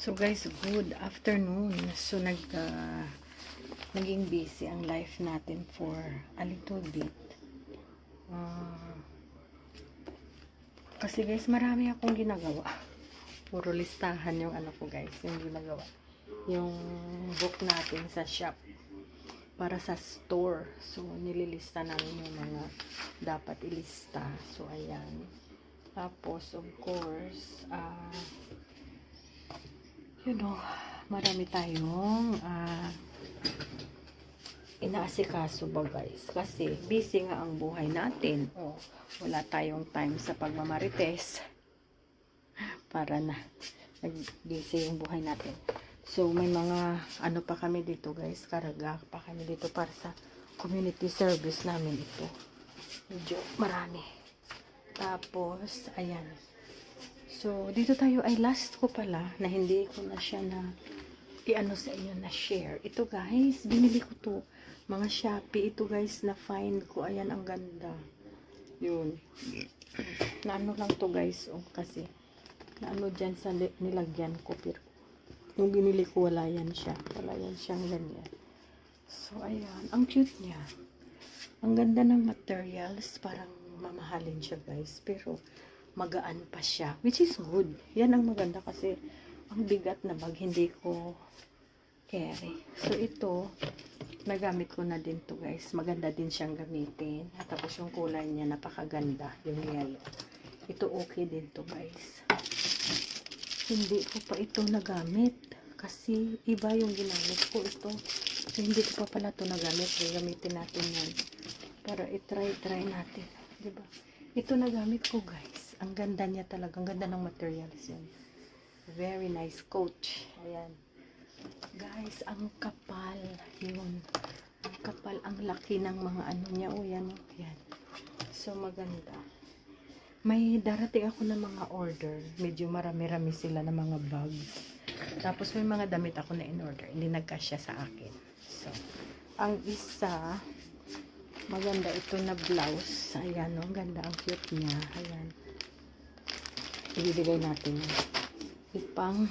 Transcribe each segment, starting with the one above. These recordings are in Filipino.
So guys, good afternoon. So naging busy ang life natin for a little bit. Kasi guys, marami akong ginagawa. Puro listahan yung ano ko guys, yung ginagawa. Yung book natin sa shop para sa store. So nililista namin yung mga dapat ilista. So ayan. Tapos of course, marami tayong inaasikaso ba guys, kasi busy nga ang buhay natin. Wala tayong time sa pagmamarites para na busy yung buhay natin. So may mga ano pa kami dito guys, karaga pa kami dito para sa community service namin. Ito medyo marami. Tapos ayan. So, dito tayo ay last ko pala na hindi ko na siya na i-ano sa inyo na share. Ito guys, binili ko to. Mga Shopee. Ito guys, na find ko. Ayan, ang ganda. Yun. Naano lang to guys. Kasi, naano dyan sa nilagyan ko. Pero, yung binili ko, wala yan siya. Wala yan siyang ganyan. So, ayan. Ang cute niya. Ang ganda ng materials. Parang mamahalin siya guys. Pero, magaan pa siya, which is good. Yan ang maganda kasi ang bigat na bag hindi ko carry. So ito, nagamit ko na din to guys. Maganda din siyang gamitin. At tapos yung kulay niya napakaganda, yung yellow. Ito okay din to guys. Hindi ko pa ito nagamit kasi iba yung ginamit ko ito. So, hindi ko pa pala to nagamit. Gamitin natin yan para i-try natin, diba? Ito nagamit ko guys. Ang ganda niya talaga. Ang ganda ng materials yan. Very nice coat. Ayan. Guys, ang kapal. Yun. Ang kapal. Ang laki ng mga ano niya. O yan. Yan. So, maganda. May darating ako ng mga order. Medyo marami-rami sila ng mga bags. Tapos may mga damit ako na in-order. Hindi nagkasya sa akin. So, ang isa, maganda ito na blouse. Ayan, no? Ang ganda, ang cute niya. Ayan. Ibibigay natin yan. Ipang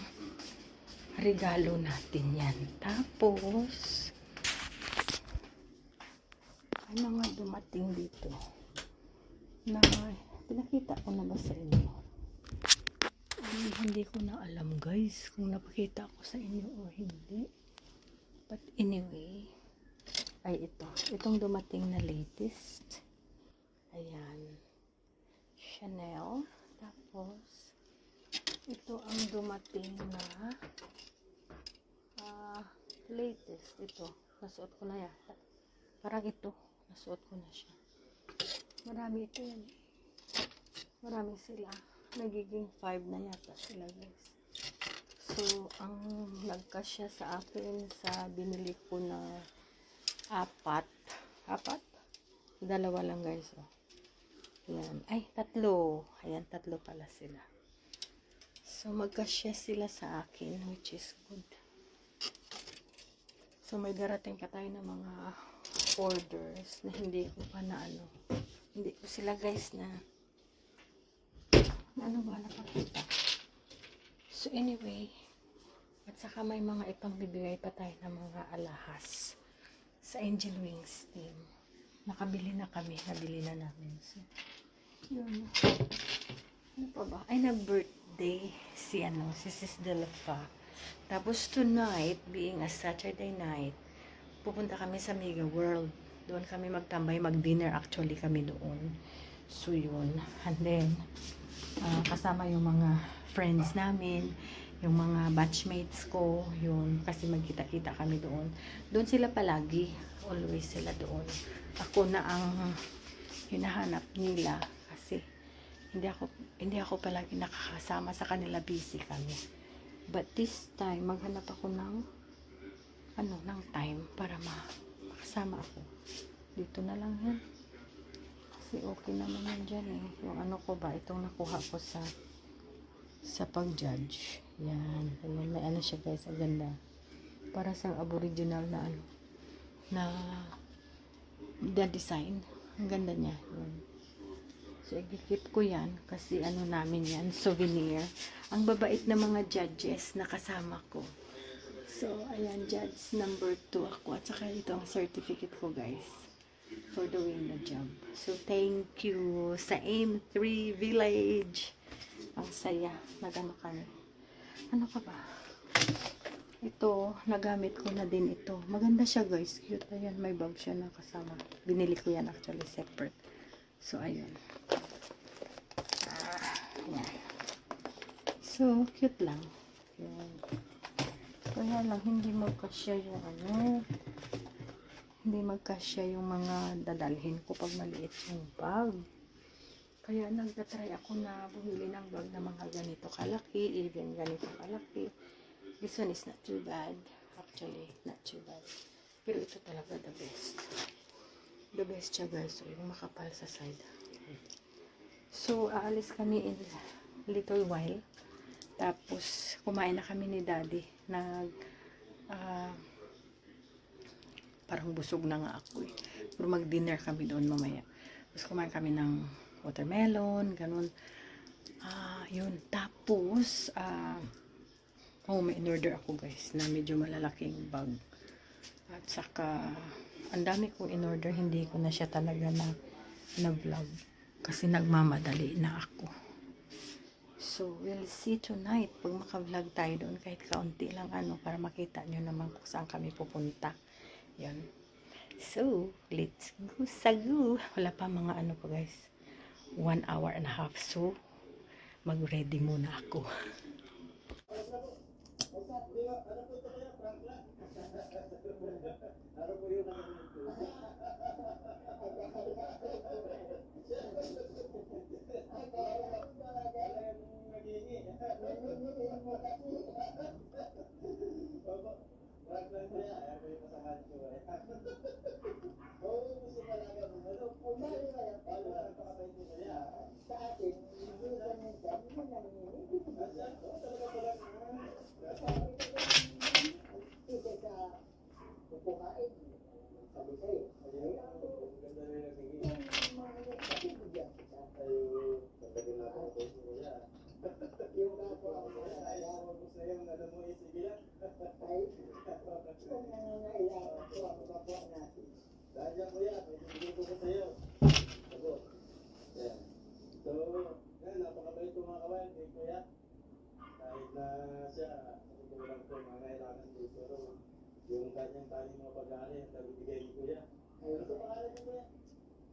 regalo natin yan. Tapos, may mga dumating dito na pinakita ko na ba sa inyo? Hindi ko na alam guys kung napakita ko sa inyo o hindi. But anyway, ay ito. Itong dumating na latest. Ayan. Chanel. Tapos, ito ang dumating na latest. Ito. Nasuot ko na yan. Parang ito. Nasuot ko na siya. Marami ito yan. Marami sila. Nagiging 5 na yata sila guys. So, ang nagkasya sa akin sa binili ko na 4. 4? Dalawa lang guys. Ayan. Ay, 3. Ayan, 3 pala sila. So, magkasya sila sa akin, which is good. So, may darating pa tayo ng mga orders na hindi ko pa na ano. Hindi ko sila guys na ano ba napakita. So, anyway, at saka may mga ipambibigay pa tayo ng mga alahas sa Angel Wings team. Nakabili na kami. Nabili na namin. So, yun. Ano pa ba? Ay, nag-birthday si Sis Delfa. Tapos tonight, being a Saturday night, pupunta kami sa Mega World. Doon kami magtambay, mag-dinner actually kami doon. So, yun. And then, kasama yung mga friends namin, yung mga batchmates ko, yun. Kasi magkita-kita kami doon. Doon sila palagi. Always sila doon. Ako na ang hinahanap nila kasi hindi ako palagi nakakasama sa kanila, busy kami. But this time maghanap ako ng time para makasama ako. Dito na lang yan. Kasi okay naman yan dyan eh. Yung ano ko ba, itong nakuha ko sa pag-judge. Yan. Ayan, may ano siya guys, ang ganda. Para sa aboriginal na na design. Ang ganda niya. Yun. So, i-keep ko yan kasi ano namin yan, souvenir. Ang babait na mga judges na kasama ko. So, ayan, judge number 2 ako. At saka ito ang certificate ko, guys, for doing the job. So, thank you sa M3 Village. Ang saya. Nagano kami. Ano ka ba? Ito, nagamit ko na din ito. Maganda siya, guys. Cute. Ayan, may bag siya na kasama. Binili ko yan actually separate. So, ayun. Ayan. So, cute lang. Ayan. Kaya lang, hindi magkasya yung ano. Hindi magkasya yung mga dadalhin ko pag maliit yung bag. Kaya nagtatry ako na bumili ng bag na mga ganito kalaki. Even ganito kalaki. This one is not too bad. Actually, not too bad. Pero ito talaga the best. The best siya, guys. So, yung makapal sa side. So, aalis kami in a little while. Tapos, kumain na kami ni Daddy. Parang busog na nga ako eh. Pero mag-dinner kami doon mamaya. Tapos, kumain kami ng watermelon, ganun. Yun. Tapos, may in-order ako, guys, na medyo malalaking bag. At saka, ang dami kong in-order, hindi ko na siya talaga na vlog. Kasi nagmamadali na ako. So, we'll see tonight. Pag maka-vlog tayo doon, kahit kaunti lang para makita nyo naman kung saan kami pupunta. Yan. So, let's go sa go. Wala pa mga pa, guys. 1 hour and a half. So, mag-ready muna ako. Yung kanyang tali mga pag-aari ang nabibigay ni Kuya. Ano sa pangalan niyo, Kuya?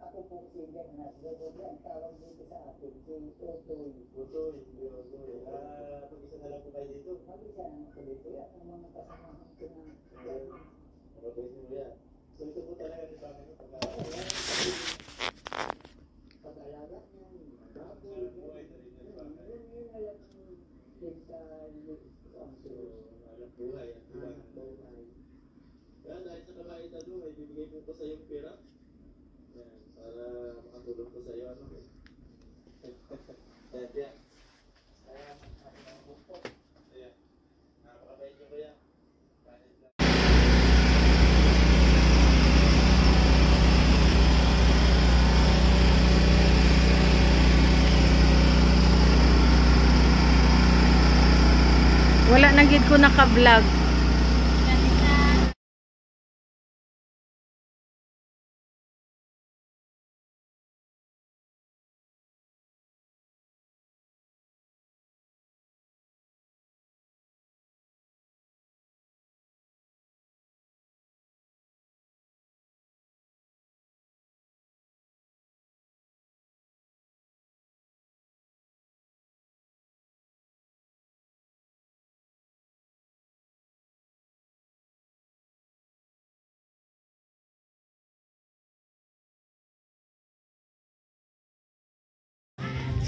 Ako po si Ignacio. Ang tawag dito sa akin, si Otoy. Otoy, si Otoy. Pag-isa na lang po kayo dito? Mag-isa na lang po dito. Ang mga kasamahan ko na. Kapag si Kuya. So ito po talaga ni Panginoon pag-aari. Pag-alaga niya. Baboy. Yun na lang sa alam buhay at ibang buhay. Kaya dahil sa kabaitan mo, may bibigay po sa iyong pera. Yan, para makatulong po sa iyo. Kaya, napakabait niyo Kuya. Wala na gid ko naka-vlog.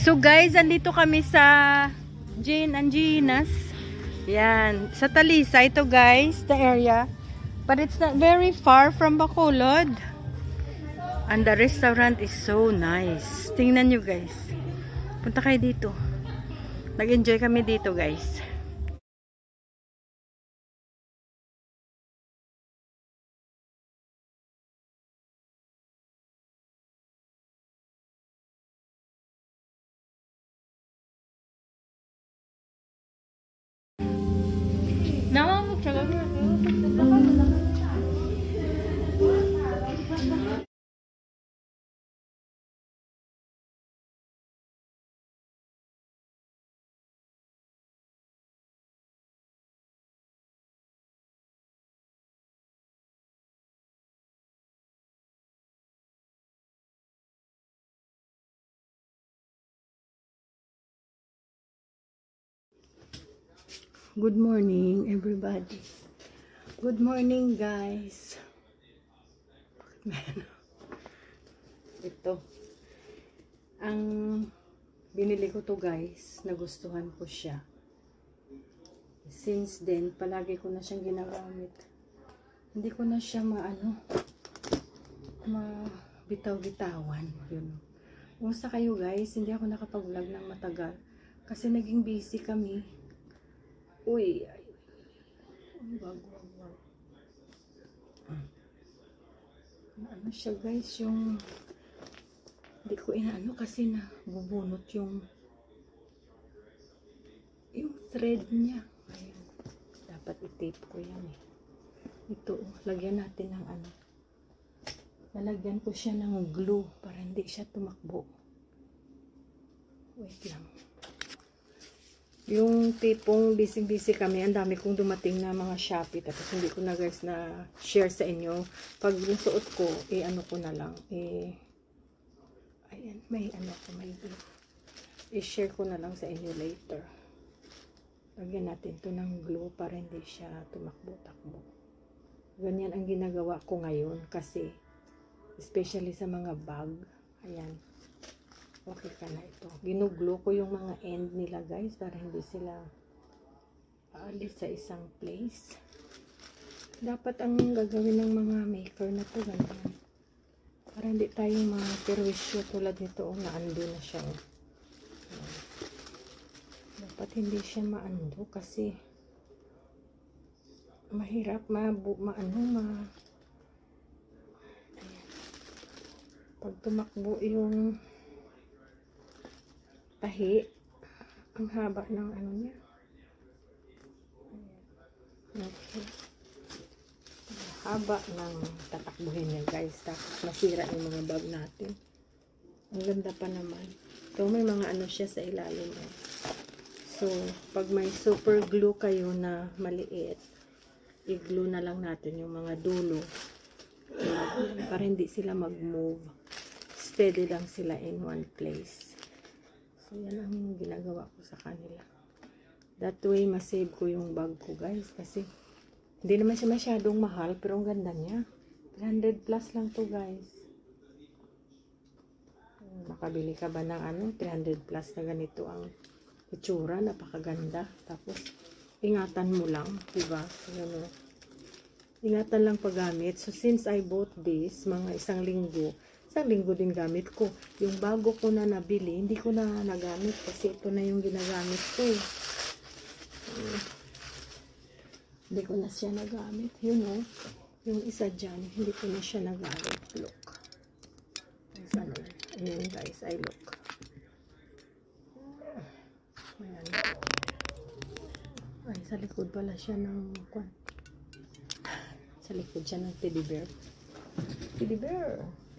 So guys, andito kami sa Jane and Gina's. Yan, sa Talisa ito guys, the area. But it's not very far from Bacolod. And the restaurant is so nice. Tingnan nyo guys. Punta kayo dito. Nag-enjoy kami dito guys. Good morning, everybody. Good morning, guys. Ito. Ang binili ko to, guys. Nagustuhan ko siya. Since then, palagi ko na siyang ginagamit. Hindi ko na siya mabitaw-bitawan. Yun. Kumusta kayo, guys? Hindi ako nakapag-vlog ng matagal. Kasi naging busy kami. Uy, wag. Ano siya, guys, yung hindi ko inaano kasi na bubunot yung thread niya. Ayun. Dapat i-tape ko yan eh. Ito, lagyan natin ng lalagyan ko siya ng glue para hindi siya tumakbo. Wait lang. Yung tipong busy kami, ang dami kong dumating na mga Shopee, tapos hindi ko na, guys, na share sa inyo. Pag nasuot ko, ano ko na lang, ayan, may i-share ko na lang sa inyo later. Lagyan natin to ng glue para hindi siya tumakbo-takbo. Ganyan ang ginagawa ko ngayon kasi, especially sa mga bag, ayan. Okay ka na ito. Ginuglue ko yung mga end nila, guys, para hindi sila aalis sa isang place. Dapat ang gagawin ng mga maker na to ganyan. Para hindi tayong ma-perwisyo tulad nito. Naando na siya. Dapat hindi siya maando kasi mahirap pag tumakbo yung tahi, ang haba ng niya. Okay. Haba ng tatakbuhin niya, guys. Tapos masira yung mga bag natin. Ang ganda pa naman. So, may mga siya sa ilalim. So, pag may super glue kayo na maliit, i-glue na lang natin yung mga dulo. Para hindi sila mag-move. Steady lang sila in one place. So, yan ang ginagawa ko sa kanila. That way, masave ko yung bag ko, guys. Kasi, hindi naman siya masyadong mahal, pero ang ganda niya. 300 plus lang to, guys. Makabili ka ba ng 300 plus na ganito ang itsura? Napakaganda. Tapos, ingatan mo lang, diba? So, ingatan lang paggamit. So, since I bought this, mga isang linggo din gamit ko. Yung bago ko na nabili, hindi ko na nagamit kasi ito na yung ginagamit ko. Hindi ko na siya nagamit. Yun o. Yung isa dyan, hindi ko na siya nagamit. Look. Ayan, guys, I look. Ayan. Ay, sa likod pala siya ng sa likod siya ng teddy bear.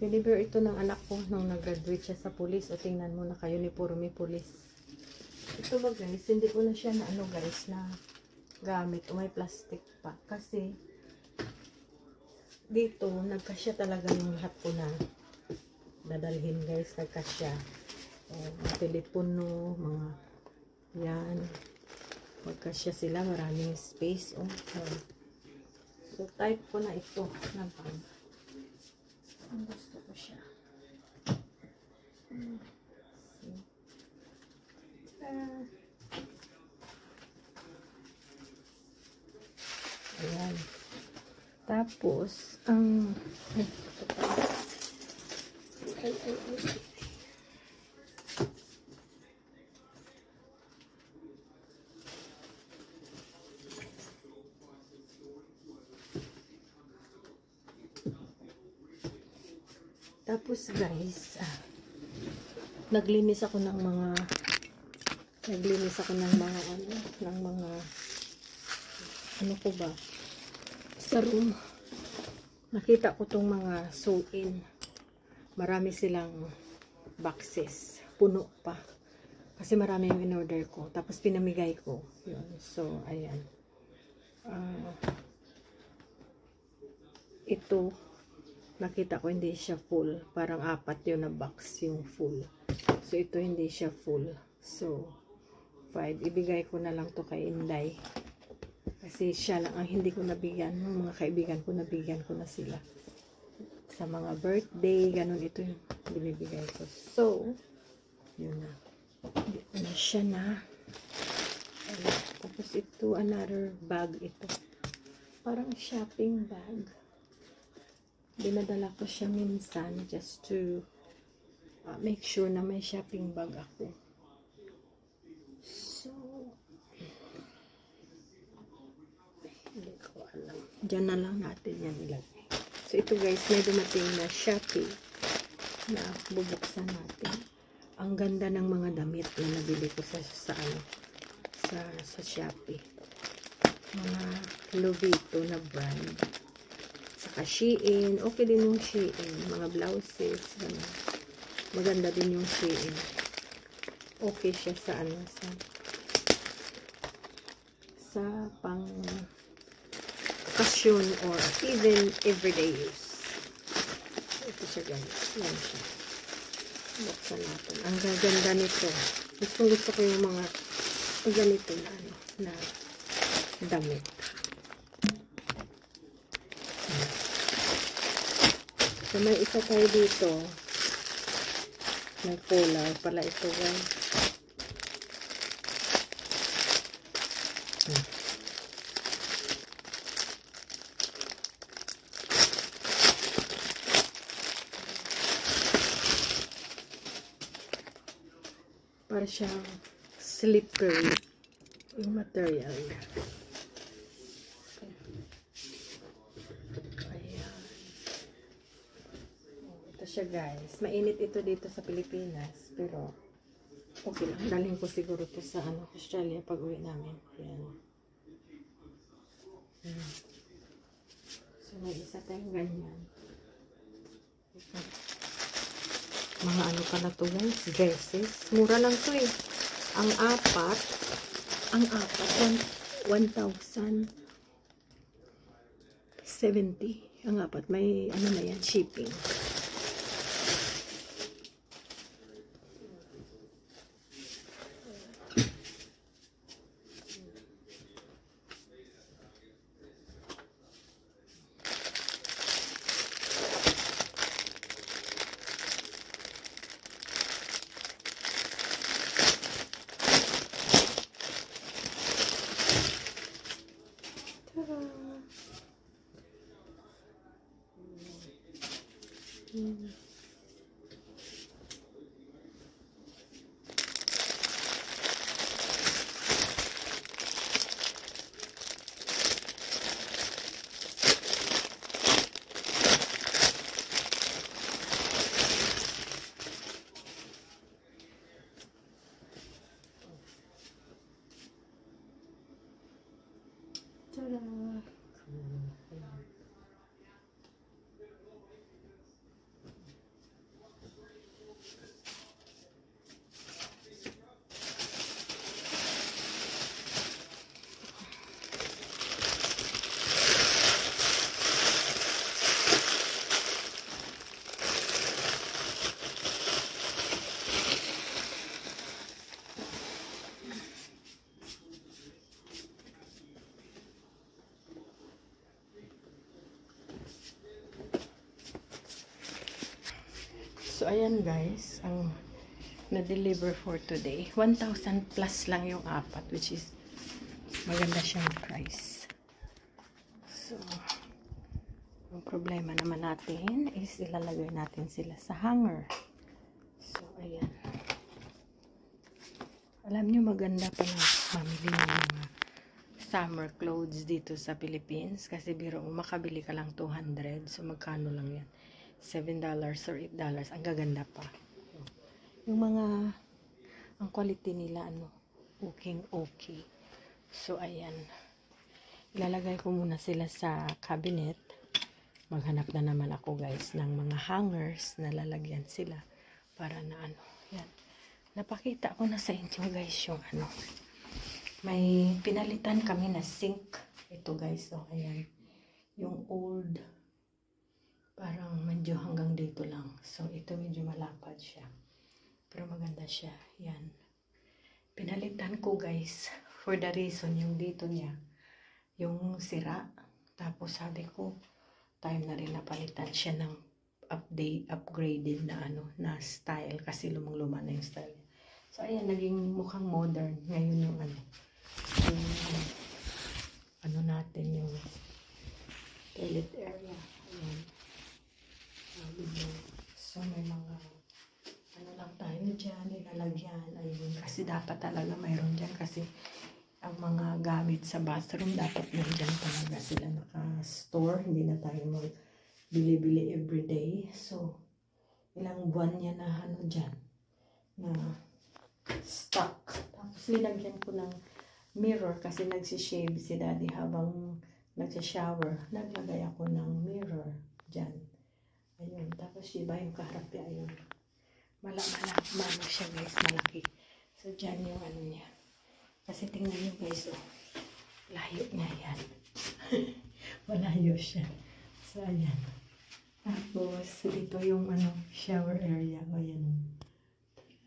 Teddy bear ito ng anak ko nung nag-graduate siya sa police. O tingnan mo, naka-uniforme police. Ito ba, guys, hindi ko na siya na guys, na gamit o may plastic pa. Kasi dito, nagkasya talaga yung lahat ko na dadalhin, guys. Nagkasya. Mga telepono, mga yan. Magkasya sila, maraming space. So, type ko na ito ng bag. Ang gusto ko siya. Ayan. Tapos, Tapos, guys, naglinis ako ng mga ano ko ba, sa room. Nakita ko tong mga sew-in. Marami silang boxes. Puno pa. Kasi marami yung in-order ko. Tapos pinamigay ko. Yun. So, ayan. Ito, nakita ko hindi siya full. Parang 4 yun na box yung full. So, ito hindi siya full. So, 5. Ibigay ko na lang to kay Inday. Kasi siya lang ang hindi ko nabigyan. Yung mga kaibigan ko, nabigyan ko na sila. Sa mga birthday, ganun ito yung binibigay ko. So, yun na. Ano siya na. Tapos ito, another bag ito. Parang shopping bag. Dinadala ko siya minsan just to make sure na may shopping bag ako. So, hindi ko alam. Diyan na lang natin yan ilagay. So, ito guys, may dumating na Shopee na bubuksan natin. Ang ganda ng mga damit na nabili ko sa Shopee. Mga Louis Vuitton na brand. Saka Shein. Okay din yung Shein. Mga blouses. Ganun. Maganda din yung Shein. Okay siya sa sa pang occasion or even everyday use. Ito siya guys. Yan siya. Buksan natin. Ang gaganda nito. Gusto ko yung mga ganito na damit. So may isa tayo dito. May collar pala ito guys. Para siyang slippery yung material niya. Ayan. Ito siya guys. Mainit ito dito sa Pilipinas. Pero okay lang. Dalhin ko siguro ito sa Australia pag uwi namin. Ayan. So may isa tayong ganyan. Mga ano pa na to guys, dresses. Mura lang to eh. Ang apat, 1,070. Ang apat, may ano na yan, shipping. So, ayan guys, ang na-deliver for today. 1,000 plus lang yung apat, which is maganda siyang price. So, ang problema naman natin is ilalagay natin sila sa hanger. So, ayan. Alam nyo, maganda pala mamili ng mga summer clothes dito sa Philippines. Kasi biro mo, makabili ka lang 200. So, magkano lang yan? $7 or $8. Ang gaganda pa. Yung mga, ang quality nila, okay. So, ayan. ilalagay ko muna sila sa cabinet. Maghanap na naman ako guys ng mga hangers na lalagyan sila para na ano. Yan. Napakita ko na sa inyo guys yung ano. May pinalitan kami na sink. Ito guys, so ayan. Yung old, parang medyo hanggang dito lang. So ito medyo malapad siya. Pero maganda siya. Yan. Pinalitan ko guys for the reason yung dito niya yung sira. Tapos sabi ko time na rin napalitan siya ng upgraded na ano na style kasi lumang-luma na yung style. So ayan, naging mukhang modern ngayon yung ano natin yung toilet area. Ayan. So may mga ano lang tayo dyan, nilalagyan. Ayun, kasi dapat talaga mayroon dyan kasi ang mga gamit sa bathroom dapat nandyan talaga sila naka-store. Hindi na tayo bili-bili everyday. So, ilang buwan niya na ano dyan na stock. Tapos linagyan ko ng mirror kasi nagsishave si daddy habang nagsishower. Naglagay ako ng mirror dyan. Ayun. Tapos iba yung kaharap niya. Ayun. Mano siya guys, malaki. So, dyan yung ano niya. Kasi tingnan nyo guys, oh. Layo nga yan. Malayo siya. So, ayan. Tapos, dito yung ano, shower area. O, ayan.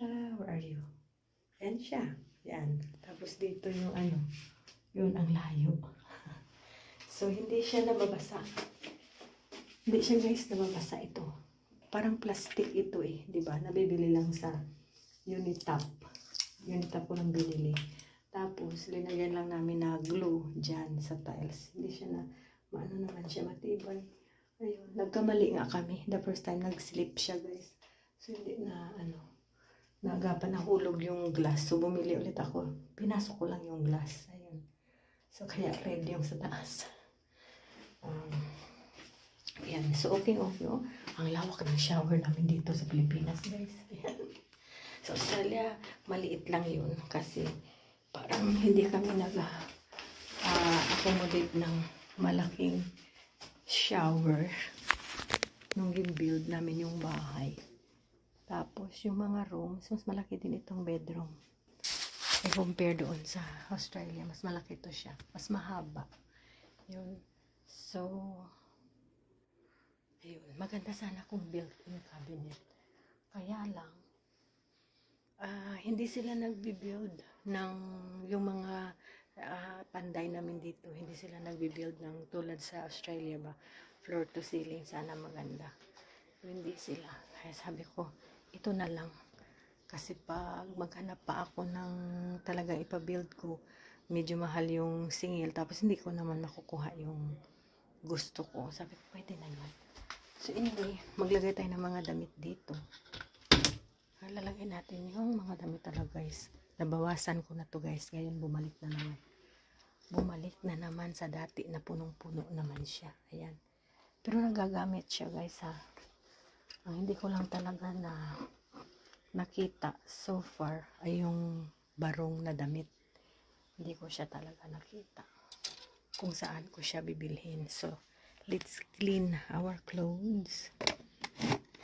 Where are you? Ayan siya. Ayan. Tapos, dito yung ano, yun ang layo. So, hindi siya nababasa. Hindi siya guys nababasa ito. Parang plastic ito eh. Diba? Nabibili lang sa Unitap. Unitap ko lang binili. Tapos, linagyan lang namin na glue dyan sa tiles. Hindi siya na, maano naman siya, matibay. Ayun, nagkamali nga kami. The first time, nag-slip siya, guys. So, hindi na, naagapan, nahulog yung glass. So, bumili ulit ako. Pinasok ko lang yung glass. Ayun. So, kaya red yung sa taas. Ayan. So, okay. Oh. Ang lawak ng shower namin dito sa Pilipinas, guys. Ayan. Sa Australia, maliit lang yun. Kasi, parang hindi kami nag-accommodate ng malaking shower nung i-build namin yung bahay. Tapos yung mga rooms, mas malaki din itong bedroom. I-compare doon sa Australia, mas malaki to siya. Mas mahaba. Yun. So, ayun. Maganda sana kung built-in cabinet. Kaya lang, hindi sila nagbi-build ng yung mga panday namin dito. Hindi sila nagbi-build ng tulad sa Australia ba, floor to ceiling, sana maganda. So, hindi sila. Kaya sabi ko, ito na lang. Kasi pag maghanap pa ako ng talagang ipa-build ko, medyo mahal yung singil. Tapos hindi ko naman makukuha yung gusto ko. Sabi ko, pwede na yun. So anyway, maglagay tayo ng mga damit dito. Lalagay natin yung mga damit talaga guys. Nabawasan ko na to guys. Ngayon bumalik na naman. Bumalik na naman sa dati na punong-puno naman siya. Ayan. Pero nagagamit siya guys ha. Ang hindi ko lang talaga na nakita so far ay yung barong na damit. Hindi ko siya talaga nakita. Kung saan ko siya bibilhin. So, let's clean our clothes.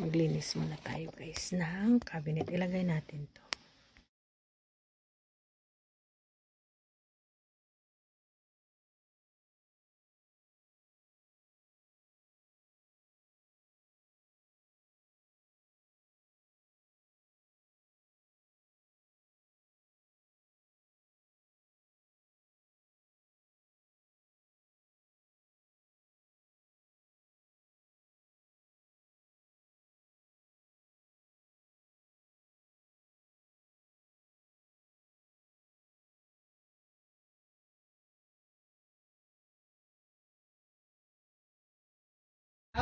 Maglinis muna tayo guys ng cabinet. Ilagay natin to.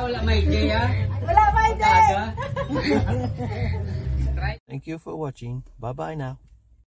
Wala may ideya. Wala ba ide? Aga. Thank you for watching. Bye bye now.